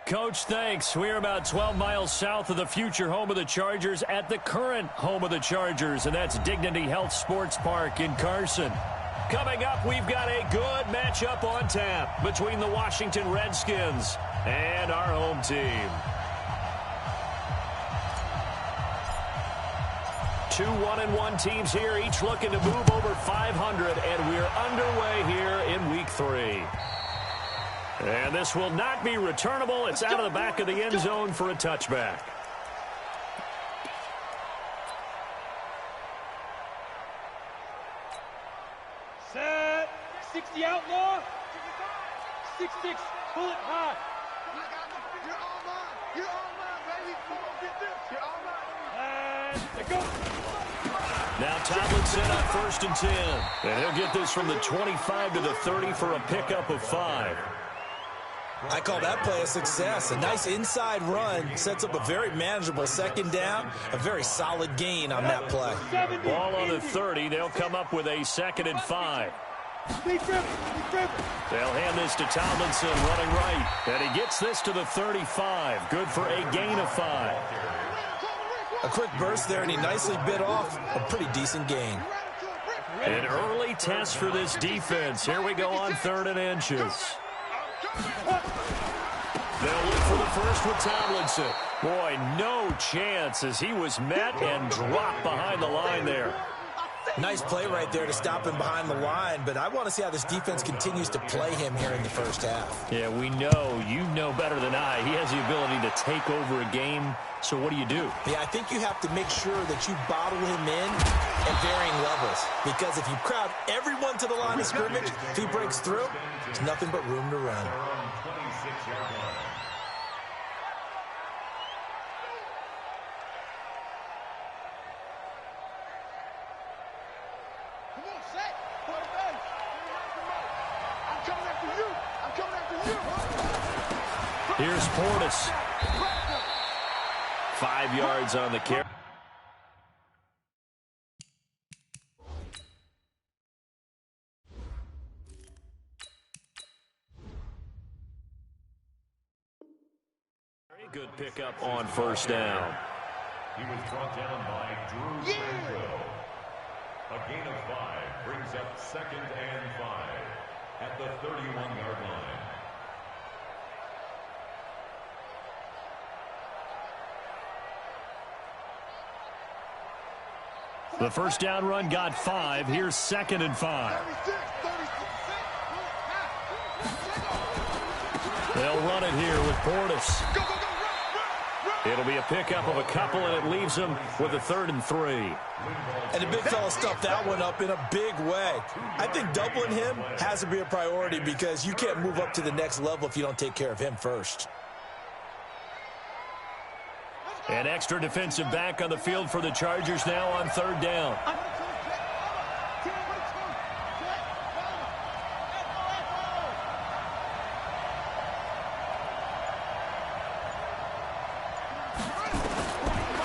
Coach, thanks. We're about 12 miles south of the future home of the Chargers at the current home of the Chargers, and that's Dignity Health Sports Park in Carson. Coming up, we've got a good matchup on tap between the Washington Redskins and our home team. 2 1-1 teams here, each looking to move over 500, and we're underway here in Week 3. And this will not be returnable. It's out of the back of the end zone for a touchback. Set. 60 outlaw. 6-6. Pull it high. You're all mine. You're all mine, baby. Come on, get this. You're all mine. And go. Now Tomlinson on 1st and 10. And he'll get this from the 25 to the 30 for a pickup of 5. I call that play a success. A nice inside run sets up a very manageable second down, a very solid gain on that play. Ball on the 30. They'll come up with a 2nd and 5. They'll hand this to Tomlinson running right. And he gets this to the 35. Good for a gain of 5. A quick burst there, and he nicely bit off a pretty decent gain. An early test for this defense. Here we go on 3rd and inches. They'll look for the first with Tomlinson. Boy, no chance as he was met and dropped behind the line there. Nice play right there to stop him behind the line, but I want to see how this defense continues to play him here in the first half. Yeah, we know, you know better than I, he has the ability to take over a game, so what do you do? Yeah, I think you have to make sure that you bottle him in at varying levels, because if you crowd everyone to the line of scrimmage, if he breaks through, there's nothing but room to run. Here's Portis. 5 yards on the carry. Very good pickup on 1st down. He was brought down by Drew Franco. A gain of 5 brings up 2nd and 5 at the 31-yard line. The first down run got 5. Here's 2nd and 5. They'll run it here with Portis. It'll be a pickup of a couple, and it leaves them with a 3rd and 3. And the big fella stuffed that one up in a big way. I think doubling him has to be a priority because you can't move up to the next level if you don't take care of him first. An extra defensive back on the field for the Chargers now on 3rd down.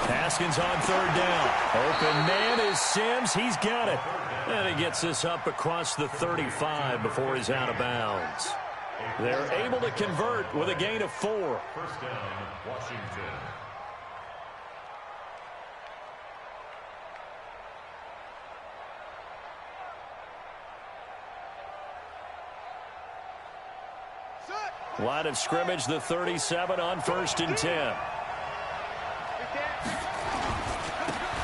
Haskins on 3rd down. Open man is Sims. He's got it. And he gets this up across the 35 before he's out of bounds. They're able to convert with a gain of 4. First down, Washington. Line of scrimmage, the 37 on 1st and 10.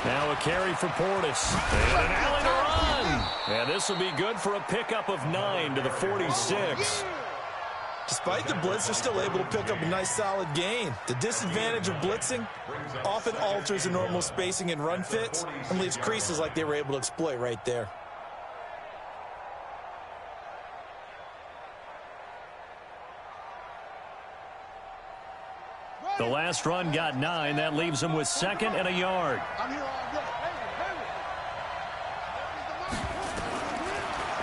Now a carry for Portis. And an alley to run. And this will be good for a pickup of 9 to the 46. Despite the blitz, they're still able to pick up a nice solid gain. The disadvantage of blitzing often alters the normal spacing and run fits and leaves creases like they were able to exploit right there. The last run got 9. That leaves him with 2nd and a yard.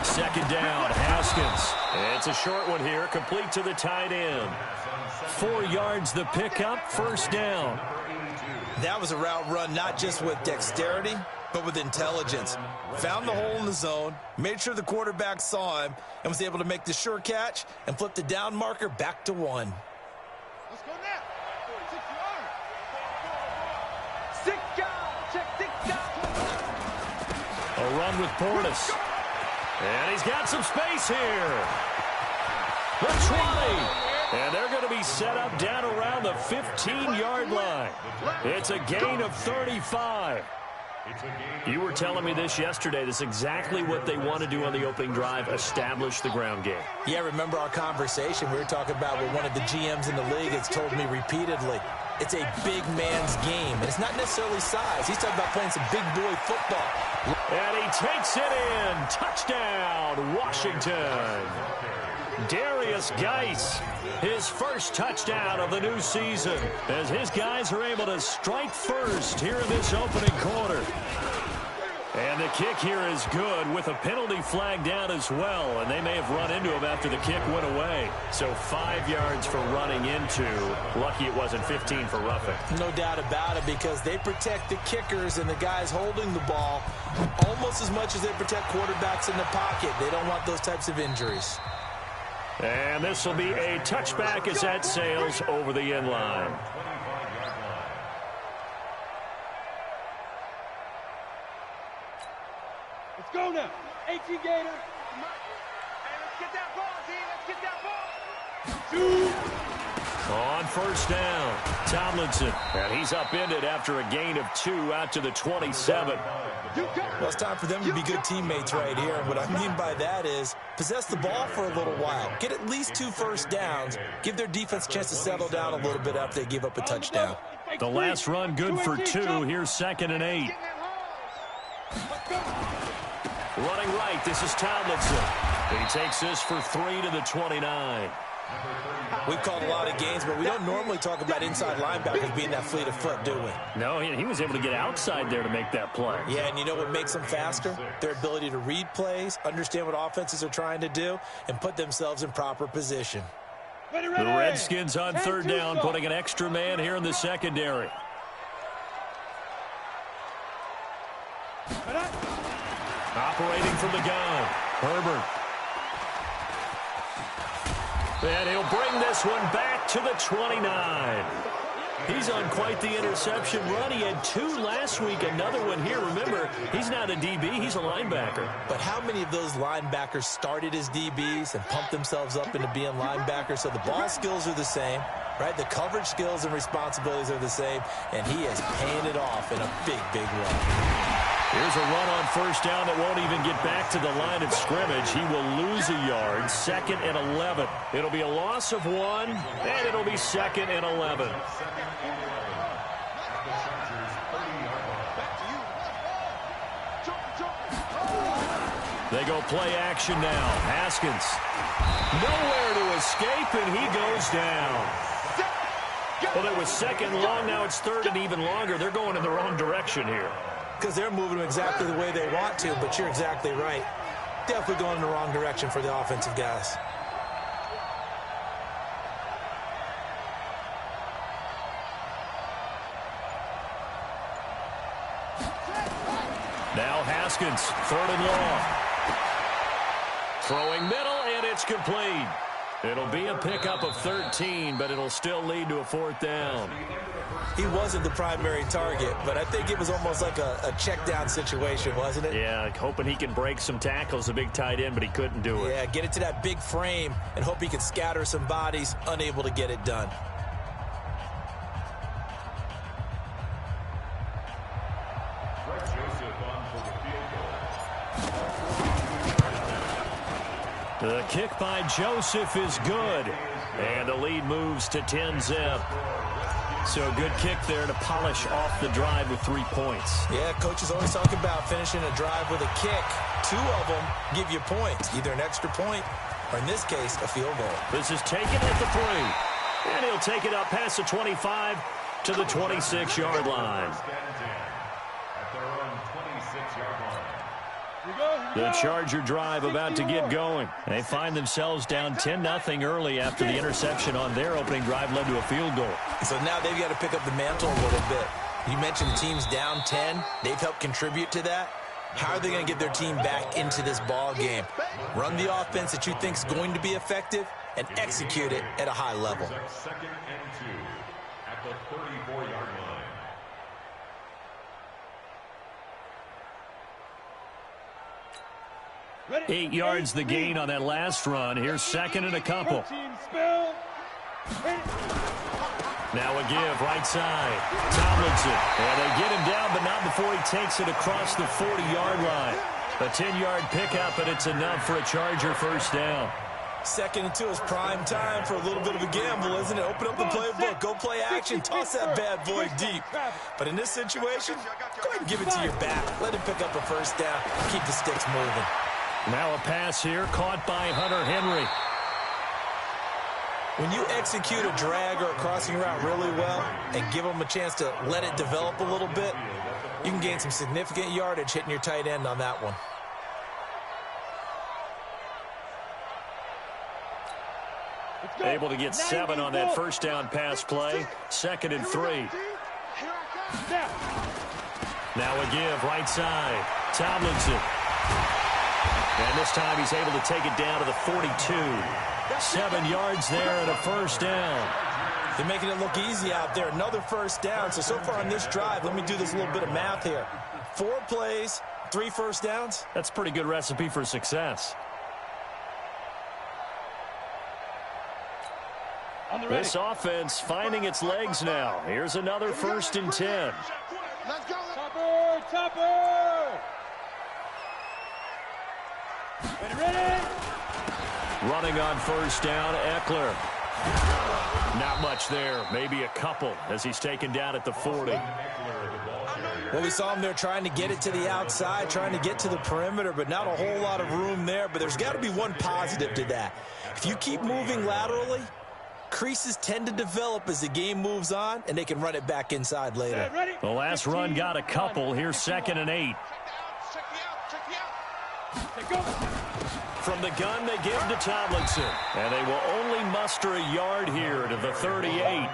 Second down, Haskins. It's a short one here, complete to the tight end. 4 yards the pickup, 1st down. That was a route run not just with dexterity, but with intelligence. Found the hole in the zone, made sure the quarterback saw him, and was able to make the sure catch and flip the down marker back to 1. A run with Portis. And he's got some space here. The 20. And they're going to be set up down around the 15-yard line. It's a gain of 35. You were telling me this yesterday. This is exactly what they want to do on the opening drive, establish the ground game. Yeah, remember our conversation? We were talking about what one of the GMs in the league has told me repeatedly. It's a big man's game, and it's not necessarily size. He's talking about playing some big boy football. And he takes it in. Touchdown, Washington. Darius Geis, his first touchdown of the new season, as his guys are able to strike first here in this opening quarter. And the kick here is good with a penalty flag down as well, and they may have run into him after the kick went away. So 5 yards for running into. Lucky it wasn't 15 for roughing. No doubt about it, because they protect the kickers and the guys holding the ball almost as much as they protect quarterbacks in the pocket. They don't want those types of injuries. And this will be a touchback as that sails over the end line. Let's go now. 18 Gator. Hey, let's get that ball, D. Let's get that ball. On first down, Tomlinson. And he's upended after a gain of 2 out to the 27. Well, it's time for them to be good teammates right here. And what I mean by that is possess the ball for a little while. Get at least 2 first downs. Give their defense a chance to settle down a little bit after they give up a touchdown. The last run good for 2. Here's 2nd and 8. Running right, this is Tomlinson. He takes this for 3 to the 29. We've called a lot of games, but we don't normally talk about inside linebackers being that fleet of foot, do we? No, he was able to get outside there to make that play. Yeah, and you know what makes them faster? Their ability to read plays, understand what offenses are trying to do, and put themselves in proper position. The Redskins on third down, putting an extra man here in the secondary. Operating from the gun, Herbert. And he'll bring this one back to the 29. He's on quite the interception run. He had 2 last week, another one here. Remember, he's not a DB, he's a linebacker. But how many of those linebackers started as DBs and pumped themselves up into being linebackers? So the ball skills are the same, right? The coverage skills and responsibilities are the same, and he is paying it off in a big, big run. Here's a run on first down that won't even get back to the line of scrimmage. He will lose a yard. 2nd and 11. It'll be a loss of 1, and it'll be 2nd and 11. They go play action now. Haskins. Nowhere to escape, and he goes down. Well, it was 2nd long. Now it's 3rd and even longer. They're going in the wrong direction here. Because they're moving them exactly the way they want to, but you're exactly right. Definitely going in the wrong direction for the offensive guys. Now Haskins, 3rd and long. Throwing middle, and it's complete. It'll be a pickup of 13, but it'll still lead to a 4th down. He wasn't the primary target, but I think it was almost like a check down situation, wasn't it? Yeah, hoping he can break some tackles, a big tight end, but he couldn't do it. Yeah, get it to that big frame and hope he can scatter some bodies, unable to get it done. The kick by Joseph is good, and the lead moves to 10-zip. So a good kick there to polish off the drive with 3 points. Yeah, coaches always talk about finishing a drive with a kick. 2 of them give you points, either an extra point or, in this case, a field goal. This is taken at the 3, and he'll take it up past the 25 to the 26-yard line. The Charger drive about to get going. They find themselves down 10-0 early after the interception on their opening drive led to a field goal. So now they've got to pick up the mantle a little bit. You mentioned teams down 10. They've helped contribute to that. How are they going to get their team back into this ball game? Run the offense that you think is going to be effective and execute it at a high level. at the 34-yard line. 8 yards the gain on that last run. Here's second and a couple. Now a give, right side. Tomlinson. And they get him down, but not before he takes it across the 40-yard line. A 10-yard pickup, and it's enough for a Charger first down. 2nd and 2 is prime time for a little bit of a gamble, isn't it? Open up the playbook, go play action, toss that bad boy deep. But in this situation, go ahead and give it to your back. Let him pick up a first down, keep the sticks moving. Now a pass here, caught by Hunter Henry. When you execute a drag or a crossing route really well and give them a chance to let it develop a little bit, you can gain some significant yardage hitting your tight end on that one. Able to get 7 on that first down pass play. 2nd and 3. Now a give, right side. Tomlinson. And this time he's able to take it down to the 42. 7 yards there and a first down. They're making it look easy out there. Another first down. So far on this drive, let me do this little bit of math here. 4 plays, 3 first downs. That's a pretty good recipe for success. This offense finding its legs now. Here's another 1st and 10. Let's go. Topper. Ready. Running on first down, Eckler. Not much there, maybe a couple as he's taken down at the 40. Well, we saw him there trying to get it to the outside, trying to get to the perimeter, but not a whole lot of room there. But there's got to be one positive to that. If you keep moving laterally, creases tend to develop as the game moves on, and they can run it back inside later. The last run got a couple. Here's 2nd and 8. From the gun, they give to Tomlinson. And they will only muster a yard here to the 38.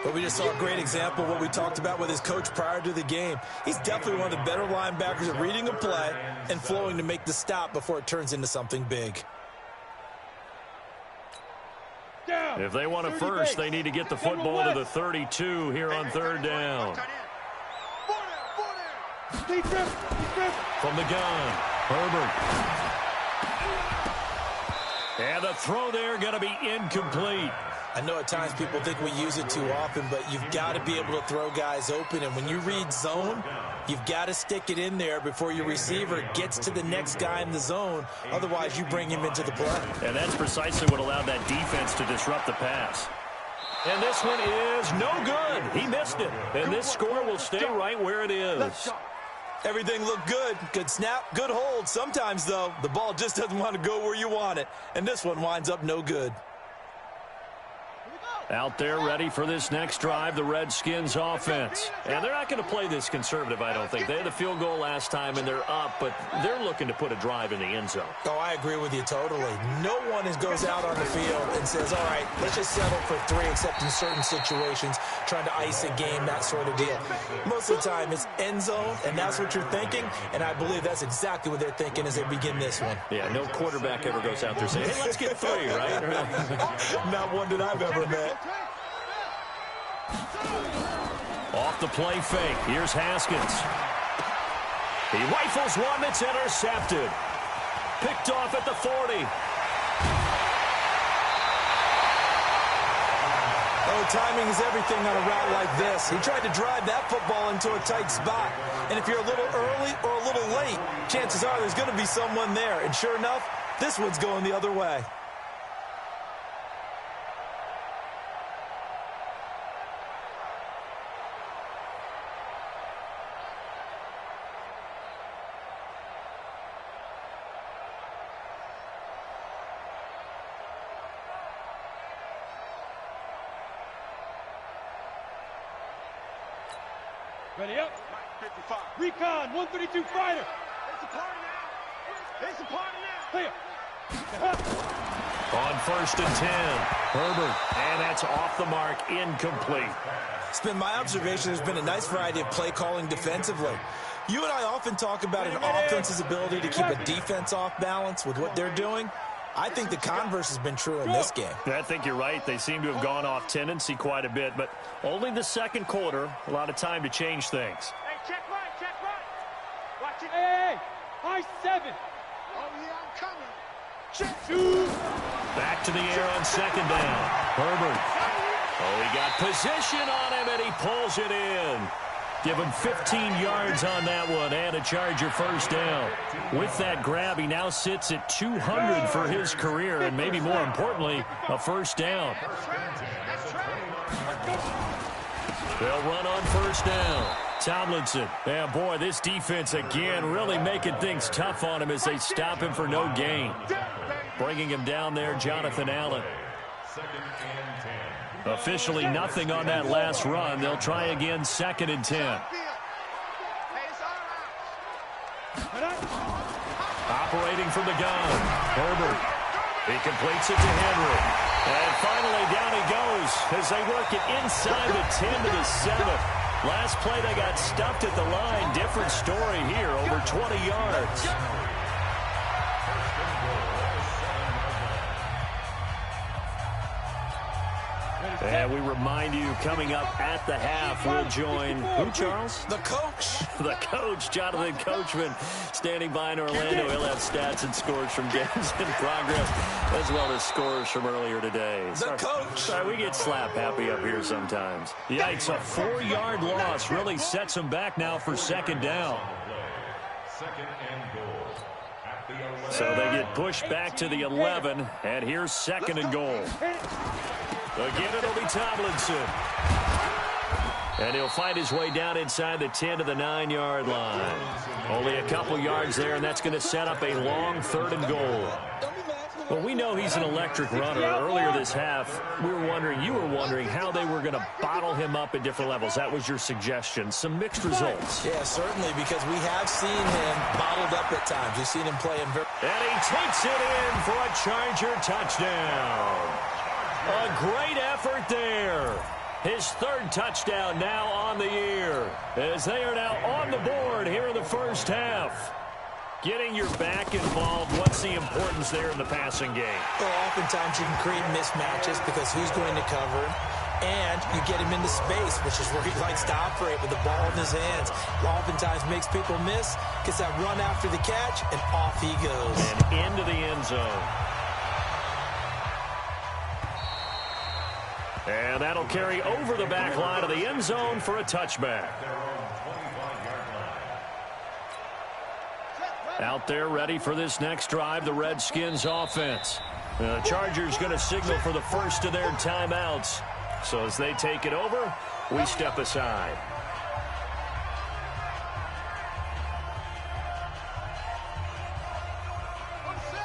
But we just saw a great example of what we talked about with his coach prior to the game. He's definitely one of the better linebackers at reading a play and flowing to make the stop before it turns into something big. If they want a first, they need to get the football to the 32 here on 3rd down. From the gun, Herbert. And the throw there going to be incomplete. I know at times people think we use it too often, but you've got to be able to throw guys open. And when you read zone, you've got to stick it in there before your receiver gets to the next guy in the zone. Otherwise, you bring him into the play. And that's precisely what allowed that defense to disrupt the pass. And this one is no good. He missed it. And this score will stay right where it is. Everything looked good. Good snap, good hold. Sometimes, though, the ball just doesn't want to go where you want it. And this one winds up no good. Out there ready for this next drive, the Redskins offense. And they're not going to play this conservative, I don't think. They had a field goal last time, and they're up, but they're looking to put a drive in the end zone. Oh, I agree with you totally. No one goes out on the field and says, all right, let's just settle for 3, except in certain situations, trying to ice a game, that sort of deal. Most of the time, it's end zone, and that's what you're thinking, and I believe that's exactly what they're thinking as they begin this one. Yeah, no quarterback ever goes out there saying, hey, let's get 3, right? Not one that I've ever met. Off the play fake. Here's Haskins. He rifles one that's intercepted. Picked off at the 40. Oh, timing is everything on a route like this. He tried to drive that football into a tight spot. And if you're a little early or a little late, chances are there's going to be someone there. And sure enough, this one's going the other way. Ready up. Recon, 132 fighter. It's a party now. It's a party now. Clear. On 1st and 10, Herbert. And that's off the mark, incomplete. It's been my observation there's been a nice variety of play calling defensively. You and I often talk about an offense's ability to keep a defense off balance with what they're doing. I think the converse has been true in this game. I think you're right. They seem to have gone off tendency quite a bit, but only the second quarter. A lot of time to change things. Hey, check right, check right. Watch it. Hey, high 7. Oh, yeah, I'm coming. Check 2. Back to the air on second down. Herbert. Oh, he got position on him, and he pulls it in. Give him 15 yards on that one and a Charger first down. With that grab, he now sits at 200 for his career, and maybe more importantly, a first down. They'll run on first down. Tomlinson. Yeah, boy, this defense again really making things tough on him as they stop him for no gain. Bringing him down there, Jonathan Allen. Officially nothing on that last run. They'll try again, 2nd and 10. Operating from the gun. Herbert. He completes it to Henry. And finally down he goes as they work it inside the 10 to the 7. Last play they got stuffed at the line. Different story here, over 20 yards. And we remind you, coming up at the half, we'll join who, Charles? The coach. The coach, Jonathan Coachman, standing by in Orlando. He'll have stats and scores from games in progress, as well as scores from earlier today. The coach. Sorry, we get slap happy up here sometimes. Yikes, a 4-yard loss really sets them back now for 2nd down. So they get pushed back to the 11, and here's 2nd and goal. Again, it'll be Tomlinson. And he'll find his way down inside the 10 to the 9-yard line. Only a couple yards there, and that's going to set up a long 3rd and goal. Well, we know he's an electric runner. Earlier this half, you were wondering how they were going to bottle him up at different levels. That was your suggestion. Some mixed results. Yeah, certainly, because we have seen him bottled up at times. We've seen him play in very... And he takes it in for a Charger touchdown. A great effort there. His 3rd touchdown now on the year, as they are now on the board here in the first half. Getting your back involved, what's the importance there in the passing game? Well, oftentimes you can create mismatches because who's going to cover him, and you get him into space, which is where he likes to operate with the ball in his hands. Oftentimes makes people miss, gets that run after the catch, and off he goes. And into the end zone. And that'll carry over the back line of the end zone for a touchback. Out there ready for this next drive, the Redskins offense. The Chargers going to signal for the first of their timeouts. So as they take it over, we step aside.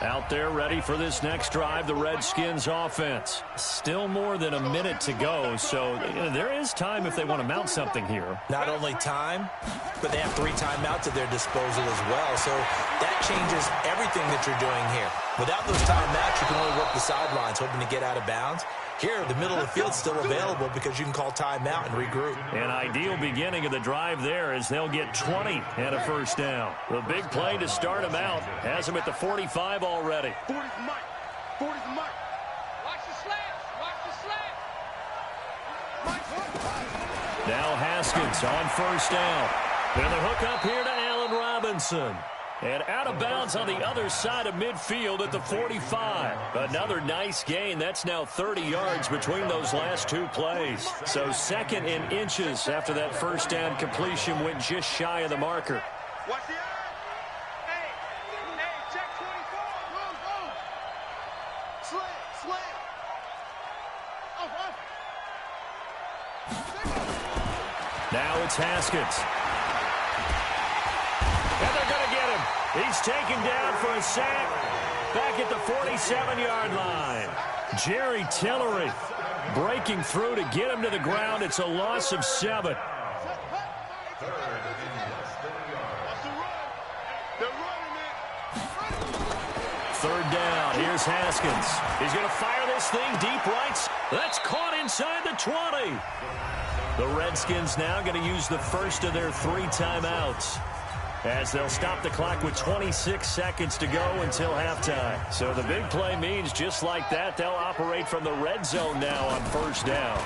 Out there ready for this next drive, the Redskins offense. Still more than a minute to go, so there is time if they want to mount something here. Not only time, but they have 3 timeouts at their disposal as well, so that changes everything that you're doing here. Without those timeouts, you can only work the sidelines, hoping to get out of bounds. Here, the middle of the field's still available because you can call timeout and regroup. An ideal beginning of the drive there as they'll get 20 and a first down. The big play to start them out has them at the 45 already. 40's Mike. 40's Mike. Watch the slants. Watch the slants. Now Haskins on first down. And the hook up here to Allen Robinson. And out of bounds on the other side of midfield at the 45. Another nice gain. That's now 30 yards between those last 2 plays. So 2nd in inches after that first down completion went just shy of the marker. Watch the eye. Hey, check 24. Go. Slant. Now it's Haskins. And they're going to get him. He's taken down for a sack back at the 47-yard line. Jerry Tillery breaking through to get him to the ground. It's a loss of 7. Third down. Here's Haskins. He's going to fire this thing deep right. That's caught inside the 20. The Redskins now going to use the first of their 3 timeouts. as they'll stop the clock with 26 seconds to go until halftime. So the big play means just like that, they'll operate from the red zone now on first down.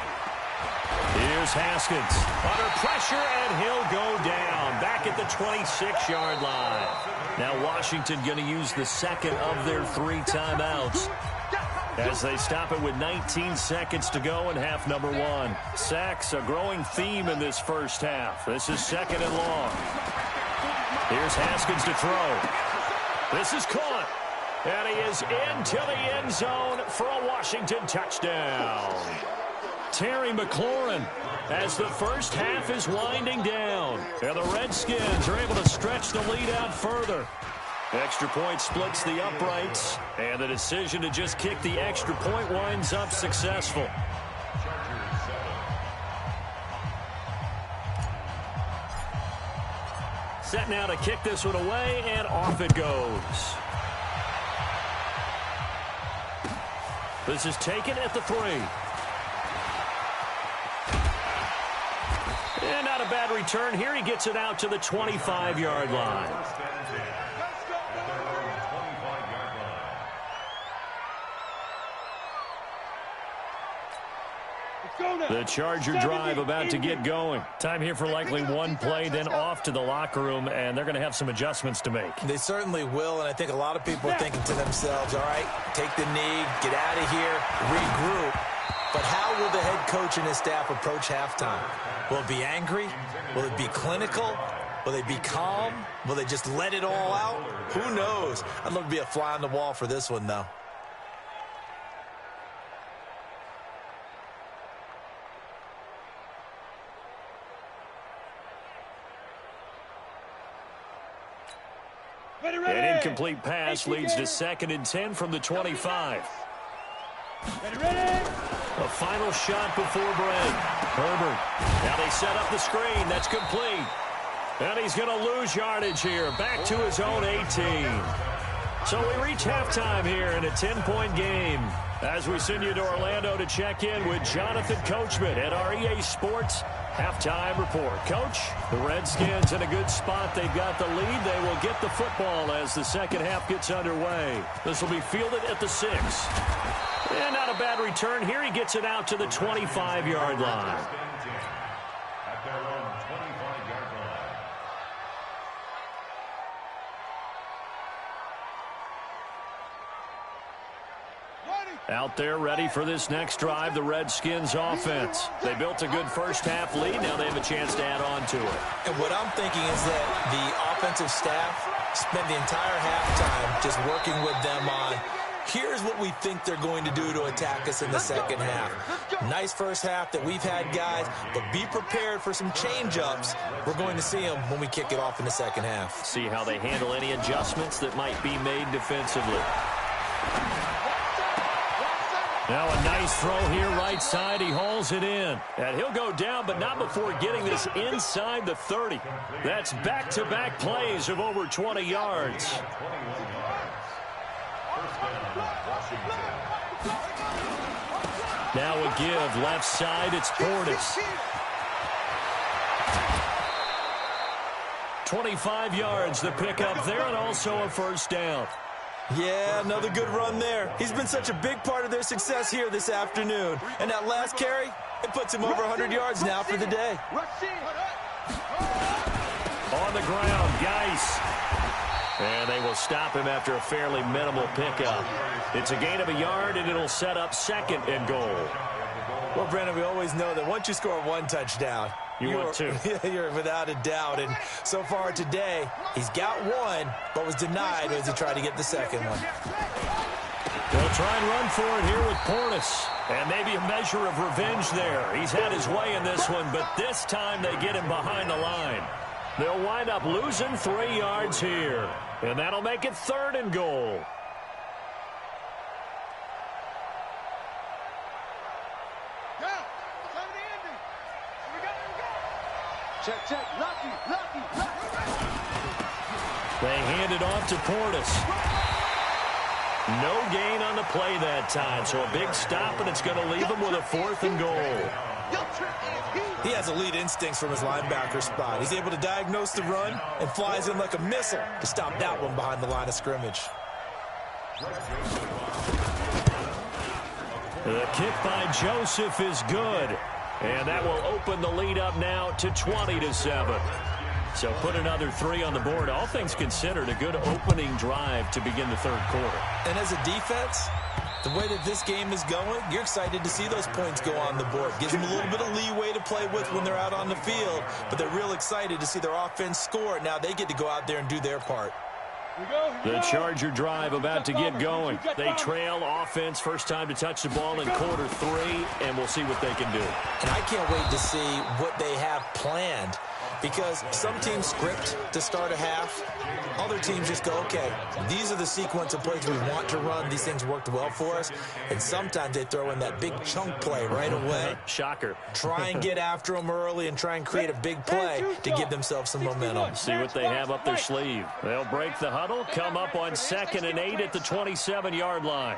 Here's Haskins under pressure, and he'll go down back at the 26-yard line. Now Washington going to use the second of their 3 timeouts as they stop it with 19 seconds to go in half number 1. Sacks, a growing theme in this first half. This is second and long. Here's Haskins to throw. This is caught. And he is into the end zone for a Washington touchdown. Terry McLaurin as the first half is winding down. And the Redskins are able to stretch the lead out further. Extra point splits the uprights, and the decision to just kick the extra point winds up successful. Set now to kick this one away, and off it goes. This is taken at the 3. And not a bad return here. He gets it out to the 25-yard line. The Charger drive about to get going. Time here for likely one play, then off to the locker room, and they're going to have some adjustments to make. They certainly will, and I think a lot of people are thinking to themselves, all right, take the knee, get out of here, regroup. But how will the head coach and his staff approach halftime? Will it be angry? Will it be clinical? Will they be calm? Will they just let it all out? Who knows? I'd love to be a fly on the wall for this one, though. An incomplete pass leads to 2nd and 10 from the 25. A final shot before break. Herbert. Now they set up the screen. That's complete. And he's going to lose yardage here. Back to his own 18. So we reach halftime here in a 10-point game. As we send you to Orlando to check in with Jonathan Coachman at our EA Sports Halftime Report. Coach, the Redskins in a good spot. They've got the lead. They will get the football as the second half gets underway. This will be fielded at the 6. And not a bad return here. He gets it out to the 25-yard line. At their own 25-yard line. Out there ready for this next drive, the Redskins offense. They built a good first half lead. Now they have a chance to add on to it. And what I'm thinking is that the offensive staff spent the entire halftime just working with them on, here's what we think they're going to do to attack us in the second half. Nice first half that we've had, guys, but be prepared for some change-ups. We're going to see them when we kick it off in the second half. See how they handle any adjustments that might be made defensively. Now a nice throw here right side. He hauls it in. And he'll go down, but not before getting this inside the 30. That's back-to-back plays of over 20 yards. Now a give left side. It's Portis. 25 yards the pickup there, and also a first down. Yeah, another good run there. He's been such a big part of their success here this afternoon. And that last carry, it puts him over 100 yards now for the day. On the ground, Geis. And they will stop him after a fairly minimal pickup. It's a gain of a yard, and it'll set up 2nd and goal. Well, Brandon, we always know that once you score one touchdown, want two. You're without a doubt. And so far today, he's got one, but was denied as he tried to get the second one. They'll try and run for it here with Portis. And maybe a measure of revenge there. He's had his way in this one, but this time they get him behind the line. They'll wind up losing 3 yards here. And that'll make it 3rd and goal. Check. Lucky. They hand it off to Portis. No gain on the play that time, so a big stop, and it's going to leave them with a 4th and goal. He has elite instincts from his linebacker spot. He's able to diagnose the run and flies in like a missile to stop that one behind the line of scrimmage. The kick by Joseph is good. And that will open the lead up now to 20-7. So put another 3 on the board. All things considered, a good opening drive to begin the third quarter. And as a defense, the way that this game is going, you're excited to see those points go on the board. Gives them a little bit of leeway to play with when they're out on the field, but they're real excited to see their offense score. Now they get to go out there and do their part. The Charger drive about to get going. They trail offense, first time to touch the ball in quarter 3, and we'll see what they can do. And I can't wait to see what they have planned, because some teams script to start a half. Other teams just go, okay, these are the sequence of plays we want to run. These things worked well for us. And sometimes they throw in that big chunk play right away. Shocker. Try and get after them early and try and create a big play to give themselves some momentum. See what they have up their sleeve. They'll break the huddle, come up on 2nd and 8 at the 27-yard line.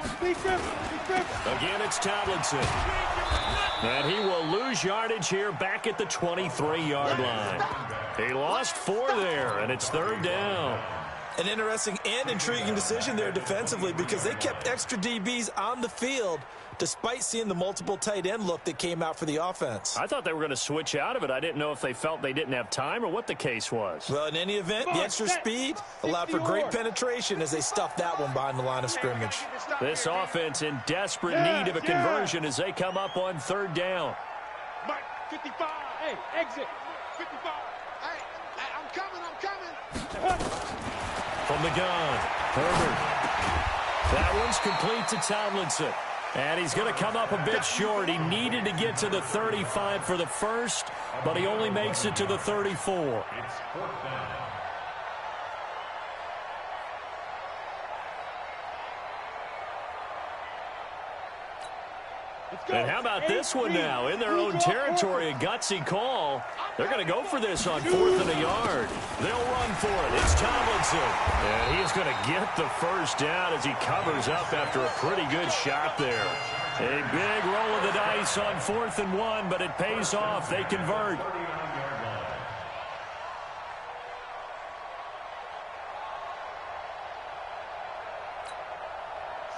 Again, it's Tomlinson. And he will lose yardage here back at the 23-yard line. He lost 4 there, and it's 3rd down. An interesting and intriguing decision there defensively, because they kept extra DBs on the field despite seeing the multiple tight end look that came out for the offense. I thought they were going to switch out of it. I didn't know if they felt they didn't have time or what the case was. Well, in any event, the extra speed allowed for great penetration as they stuffed that one behind the line of scrimmage. This offense in desperate need of a conversion as they come up on 3rd down. Mike, 55. Hey, exit. 55. Hey, I'm coming. From the gun, Herbert. That one's complete to Tomlinson. And he's going to come up a bit short. He needed to get to the 35 for the first, but he only makes it to the 34. It's 4th down. And how about this one now? In their own territory, a gutsy call. They're going to go for this on 4th and a yard. They'll run for it. It's Tomlinson. And he's going to get the first down as he covers up after a pretty good shot there. A big roll of the dice on 4th and 1, but it pays off. They convert.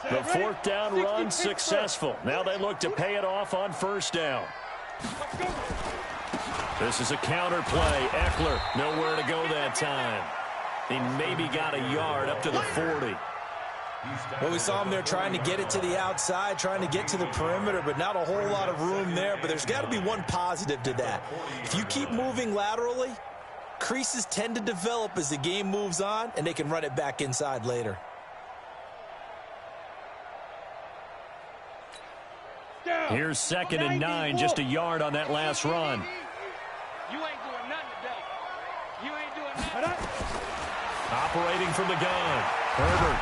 The 4th down run successful. Now they look to pay it off on 1st down. This is a counter play. Eckler, nowhere to go that time. He maybe got a yard up to the 40. Well, we saw him there trying to get it to the outside, trying to get to the perimeter, but not a whole lot of room there. But there's got to be one positive to that. If you keep moving laterally, creases tend to develop as the game moves on, and they can run it back inside later. Here's 2nd and 9, just a yard on that last run. You ain't doing nothing today. You ain't doing nothing. Operating from the gun, Herbert.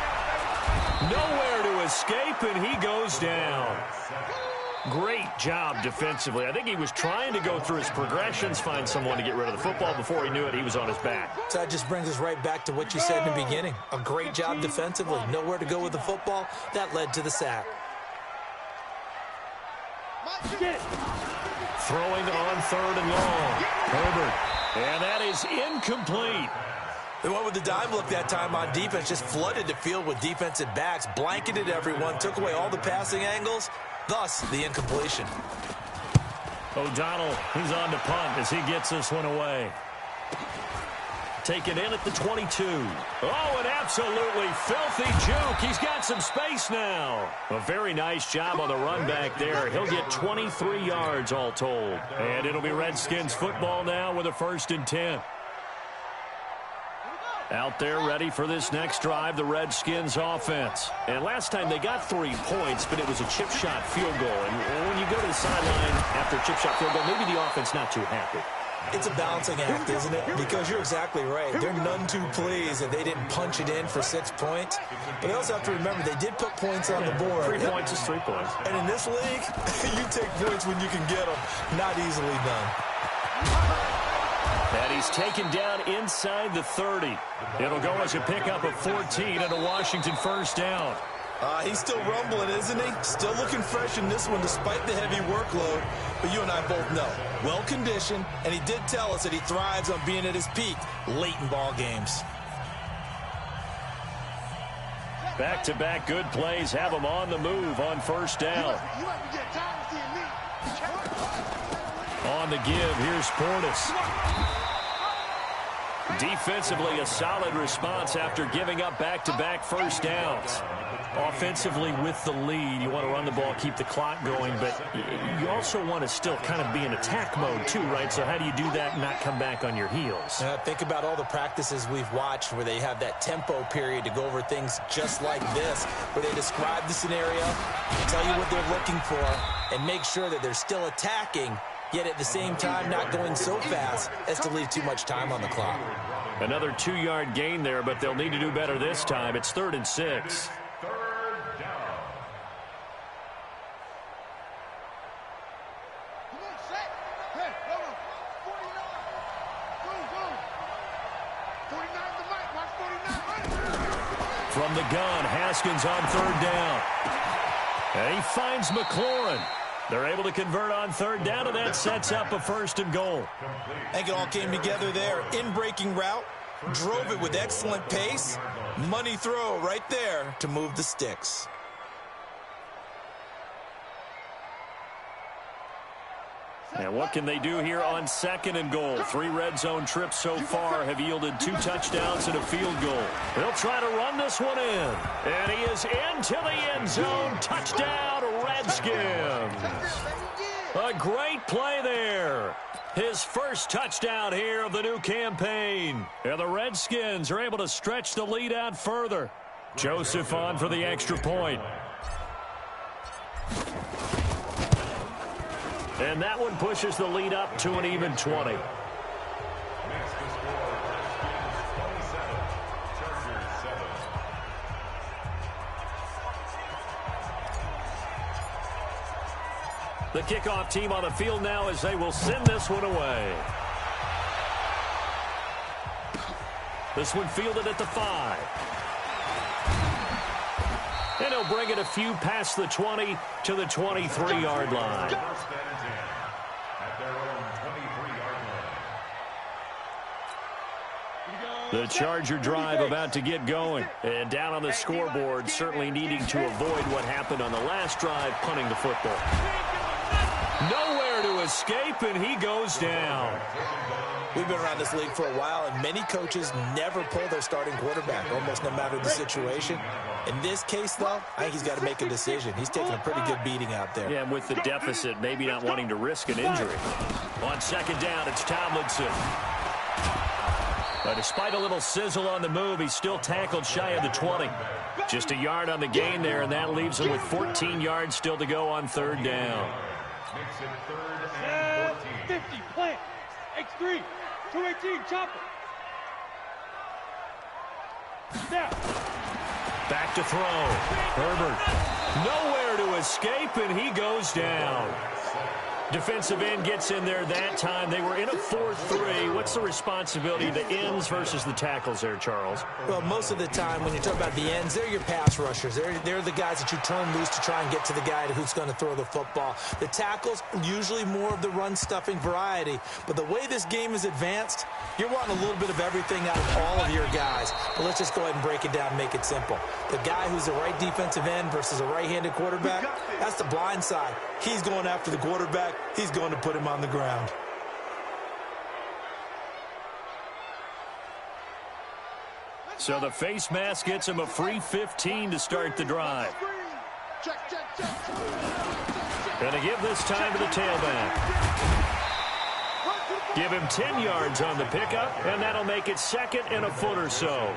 Nowhere to escape, and he goes down. Great job defensively. I think he was trying to go through his progressions, find someone to get rid of the football. Before he knew it, he was on his back. So that just brings us right back to what you said in the beginning. A great job defensively. Nowhere to go with the football. That led to the sack. Throwing on 3rd and long. Herbert. And that is incomplete. They went with the dime look that time on defense, just flooded the field with defensive backs, blanketed everyone, took away all the passing angles, thus the incompletion. O'Donnell, he's on to punt as he gets this one away. Taken in at the 22. Oh, an absolutely filthy juke. He's got some space now. A very nice job on the run back there. He'll get 23 yards all told. And it'll be Redskins football now with a 1st and 10. Out there ready for this next drive, the Redskins offense. And last time they got 3 points, but it was a chip shot field goal. And when you go to the sideline after a chip shot field goal, maybe the offense not too happy. It's a balancing act, isn't it? Because you're exactly right. They're none too pleased that they didn't punch it in for 6 points. But they also have to remember they did put points on the board. 3 points is 3 points. And in this league, you take points when you can get them. Not easily done. And he's taken down inside the 30. It'll go as a pickup of 14 and a Washington 1st down. He's still rumbling, isn't he? Still looking fresh in this one despite the heavy workload. But you and I both know, well-conditioned, and he did tell us that he thrives on being at his peak late in ball games. Back-to-back good plays have him on the move on first down. On the give, here's Portis. Defensively, a solid response after giving up back-to-back first downs. Offensively, with the lead, you want to run the ball, keep the clock going, but you also want to still kind of be in attack mode too, right? So how do you do that and not come back on your heels? Think about all the practices we've watched where they have that tempo period to go over things just like this, where they describe the scenario, tell you what they're looking for, and make sure that they're still attacking, yet at the same time not going so fast as to leave too much time on the clock. Another 2-yard gain there, but they'll need to do better this time. It's 3rd and 6. From the gun, Haskins on 3rd down. And he finds McLaurin. They're able to convert on 3rd down, and that sets up a 1st and goal. I think it all came together there. In-breaking route, drove it with excellent pace. Money throw right there to move the sticks. And what can they do here on 2nd and goal? 3 red zone trips so far have yielded 2 touchdowns and a field goal. They'll try to run this one in. And he is into the end zone. Touchdown, Redskins. A great play there. His first touchdown here of the new campaign. And the Redskins are able to stretch the lead out further. Joseph on for the extra point. And that one pushes the lead up to an even 20. Next to score, Redskins 27, Chargers 7. The kickoff team on the field now as they will send this one away. This one fielded at the 5. And he'll bring it a few past the 20 to the 23-yard line. First and 10 at their own 23-yard line. The Charger drive about to get going. And down on the scoreboard, certainly needing to avoid what happened on the last drive, punting the football. Nowhere to escape, and he goes down. We've been around this league for a while, and many coaches never pull their starting quarterback, almost no matter the situation. In this case, though, I think he's got to make a decision. He's taking a pretty good beating out there. Yeah, and with the deficit, maybe not wanting to risk an injury. On 2nd down, it's Tomlinson. But despite a little sizzle on the move, he's still tackled shy of the 20. Just a yard on the gain there, and that leaves him with 14 yards still to go on 3rd down. Makes it 3rd and 14. 50, plant. X3, 218, chopper. Snap. Back to throw. Herbert. Nowhere to escape, and he goes down. Defensive end gets in there that time. They were in a 4-3. What's the responsibility of the ends versus the tackles there, Charles? Well, most of the time when you talk about the ends, they're your pass rushers. They're the guys that you turn loose to try and get to the guy who's going to throw the football. The tackles, usually more of the run-stuffing variety. But the way this game is advanced, you're wanting a little bit of everything out of all of your guys. But let's just go ahead and break it down and make it simple. The guy who's the right defensive end versus a right-handed quarterback, that's the blind side. He's going after the quarterback. He's going to put him on the ground. So the face mask gets him a free 15 to start the drive. Gonna give this time to the tailback. Give him 10 yards on the pickup, and that'll make it 2nd and a foot or so.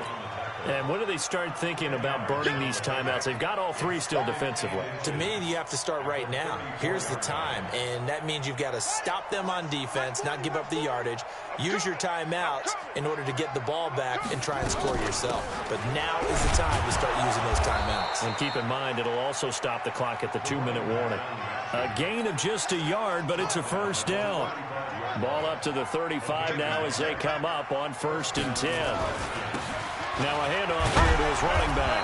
And when do they start thinking about burning these timeouts? They've got all 3 still defensively. To me, you have to start right now. Here's the time, and that means you've got to stop them on defense, not give up the yardage, use your timeouts in order to get the ball back and try and score yourself. But now is the time to start using those timeouts. And keep in mind, it'll also stop the clock at the 2-minute warning. A gain of just a yard, but it's a 1st down. Ball up to the 35 now as they come up on 1st and 10. Now a handoff here to his running back.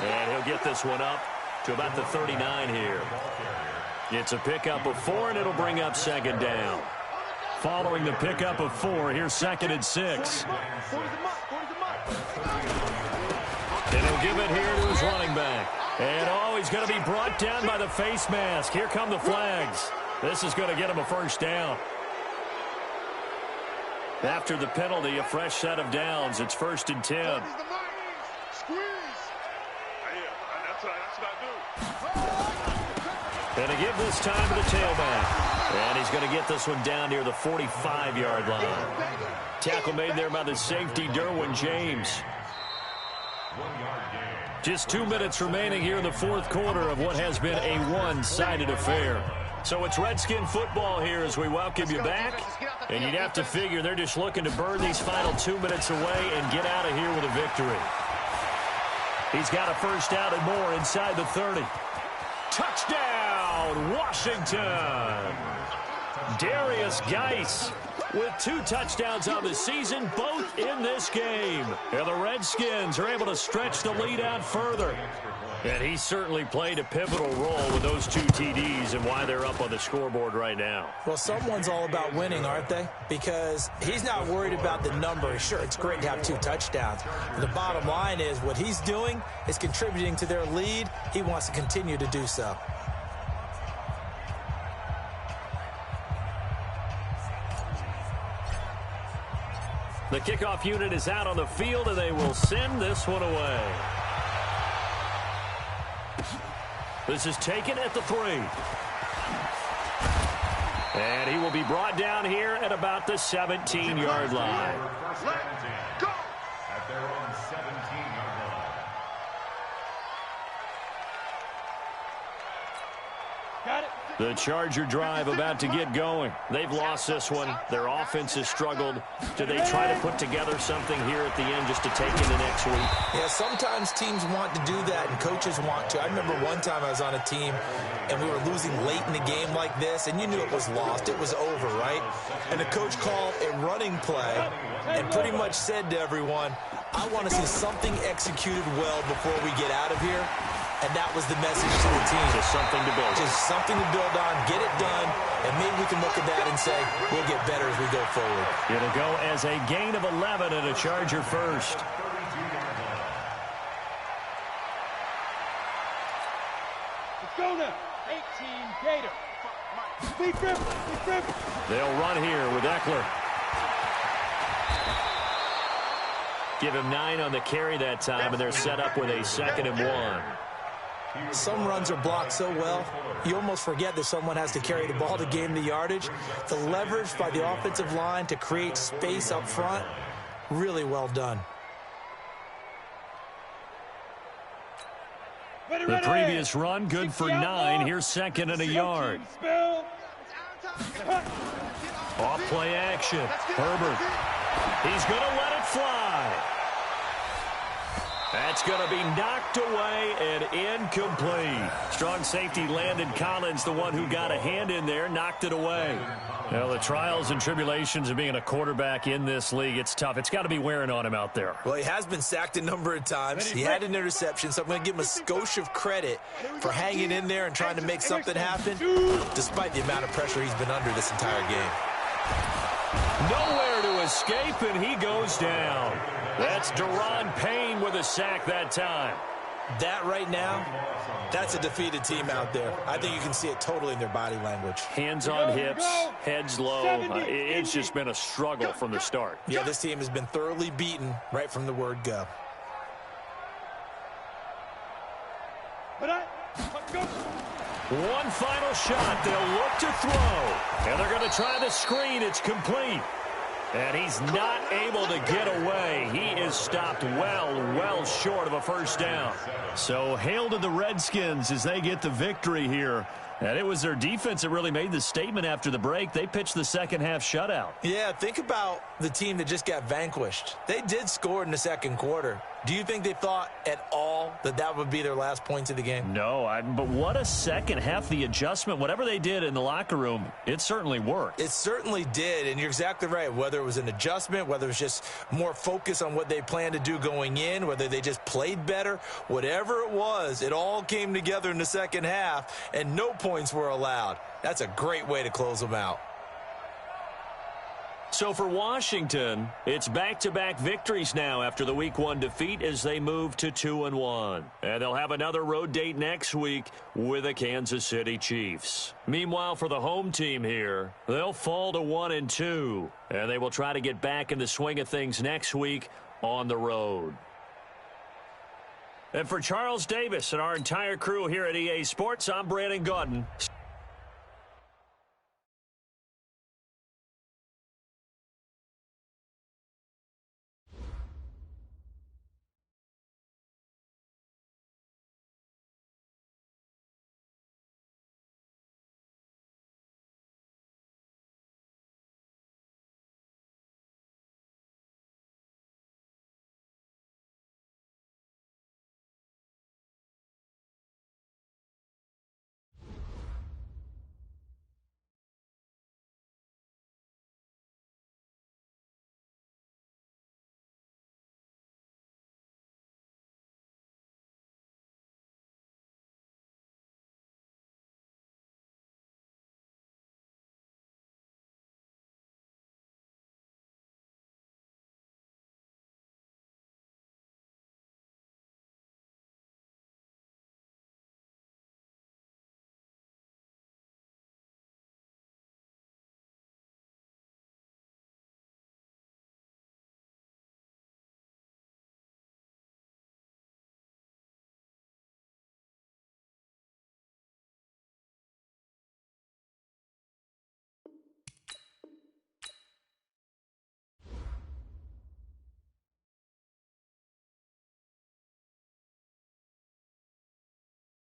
And he'll get this one up to about the 39 here. It's a pickup of 4, and it'll bring up second down. Following the pickup of 4, here's 2nd and 6. And he'll give it here to his running back. And, he's going to be brought down by the face mask. Here come the flags. This is going to get him a first down. After the penalty, a fresh set of downs. It's 1st and 10. And to give this time to the tailback. And he's going to get this one down near the 45-yard line. Tackle made there by the safety, Derwin James. Just 2 minutes remaining here in the fourth quarter of what has been a one-sided affair. So it's Redskin football here as we welcome you back. And you'd have to figure they're just looking to burn these final 2 minutes away and get out of here with a victory. He's got a first down and more inside the 30. Touchdown, Washington! Darius Geis with 2 touchdowns on the season, both in this game. And the Redskins are able to stretch the lead out further. And he certainly played a pivotal role with those 2 TDs and why they're up on the scoreboard right now. Well, someone's all about winning, aren't they? Because he's not worried about the number. Sure, it's great to have 2 touchdowns. But the bottom line is what he's doing is contributing to their lead. He wants to continue to do so. The kickoff unit is out on the field, and they will send this one away. This is taken at the 3. And he will be brought down here at about the 17-yard line. Go! At their own 17-yard line. Got it. The Charger drive about to get going. They've lost this one. Their offense has struggled. Do they try to put together something here at the end just to take into next week? Yeah, sometimes teams want to do that and coaches want to. I remember one time I was on a team and we were losing late in the game like this, and you knew it was lost. It was over, right? And the coach called a running play and pretty much said to everyone, I want to see something executed well before we get out of here. And that was the message to the team. Just something to build. Just something to build on, get it done, and maybe we can look at that and say, we'll get better as we go forward. It'll go as a gain of 11 and a Charger first. Let's go now. 18 Gator. Deep grip. They'll run here with Eckler. Give him 9 on the carry that time, and they're set up with a 2nd and 1. Some runs are blocked so well, you almost forget that someone has to carry the ball to gain the yardage. The leverage by the offensive line to create space up front, really well done. The previous run, good for 9. Here's 2nd and a yard. Off play action. Herbert. He's going to let it fly. That's going to be knocked away and incomplete. Strong safety Landon Collins, the one who got a hand in there, knocked it away. Well, the trials and tribulations of being a quarterback in this league, it's tough. It's got to be wearing on him out there. Well, he has been sacked a number of times. He had an interception, so I'm going to give him a skosh of credit for hanging in there and trying to make something happen, despite the amount of pressure he's been under this entire game. Nowhere to escape, and he goes down. That's Deron Payne with a sack that time. That right now, that's a defeated team out there. I think you can see it totally in their body language. Hands on hips, heads low. It's just been a struggle from the start. Yeah, this team has been thoroughly beaten right from the word go. One final shot. They'll look to throw. And they're going to try the screen. It's complete. And he's not able to get away. He is stopped well short of a first down. So hail to the Redskins as they get the victory here. And it was their defense that really made the statement after the break. They pitched the second half shutout. Yeah, think about the team that just got vanquished. They did score in the second quarter, Do you think they thought at all that that would be their last points of the game? No, but what a second half. The adjustment, whatever they did in the locker room, it certainly worked. It certainly did, and you're exactly right. Whether it was an adjustment, whether it was just more focus on what they planned to do going in, whether they just played better, whatever it was, it all came together in the second half, and no points were allowed. That's a great way to close them out. So for Washington, it's back-to-back victories now after the Week 1 defeat as they move to 2-1. And they'll have another road date next week with the Kansas City Chiefs. Meanwhile, for the home team here, they'll fall to 1-2. And they will try to get back in the swing of things next week on the road. And for Charles Davis and our entire crew here at EA Sports, I'm Brandon Gaudin.